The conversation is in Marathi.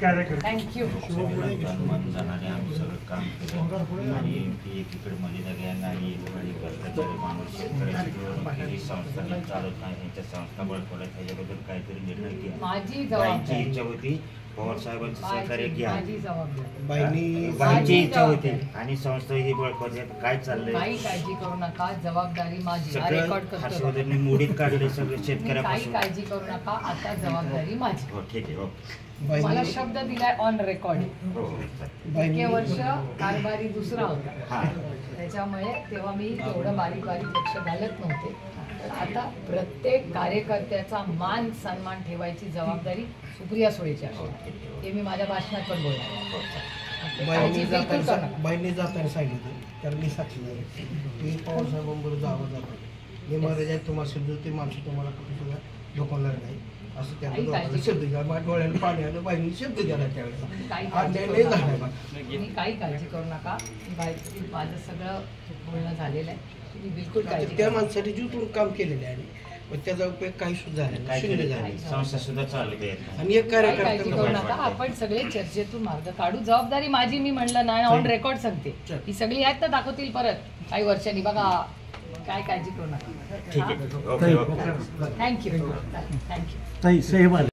थँक्यू. मतदानाने आम्ही सगळं काम केलं आणि एकीकडे मलिदा गँग आणि एकीकडे भ्रष्टाचारी माणूस शेतकऱ्याची संस्था चालत नाही यांच्या संस्था बळकवल्या त्याच्याबद्दल काहीतरी निर्णय घ्या. माझी बाईंची इच्छा होती पवार साहेबांचं सहकार्य घ्या. बाईंची इच्छा होती आणि संस्था ही बळकवण्यात काय चाललंय काही काळजी करू नका, जबाबदारी माझी. सगळं हर्षवर्धनने मोडीत काढले सगळं शेतकऱ्यापासून. काही काळजी करू नका, आता जबाबदारी माझी. हो ठीक आहे. हो मला शब्द दिलाय ऑन रेकॉर्ड. हो इतके वर्ष कारभारी दुसरा होता त्याच्यामुळे तेव्हा मी एवढं बारीक लक्ष घालत नव्हते. आता प्रत्येक कार्यकर्त्याचा मान सन्मान ठेवायची जबाबदारी सुप्रिया सुळेची आहे. हे मी माझ्या भाषणात पण बोलणार. बाईंनी जाताना सांगितलं तर मी साक्षी झाले मी पवारसाहेबांबरोबर जाता मी महाराज आहे तुम्हाला शब्द ते माणसं तुम्हाला कुठे सुद्धा दुकानदार नाही असं त्यांना शब्द द्या. माझ्या डोळ्याला पाणी आलं बाईंनी शब्द द्यायला त्यावेळेला तुम्ही काही काळजी करू नका. माझं सगळं बोलणं झालेलं आहे. तुम्ही बिलकुल काळजी त्या माणसाने जीव काम केलेलं आहे पण त्याचा उपयोग काही सुद्धा झाला संस्था सुद्धा चालते आणि एक काळजी करू नका. आपण सगळे चर्चेतून मार्ग काढू. जबाबदारी माझी. मी म्हणलं नाही ऑन रेकॉर्ड सांगते. ही सगळी आहेत ना दाखवतील परत काही वर्षांनी. बघा काय काळजी करू नका. ठीक आहे. थँक्यू.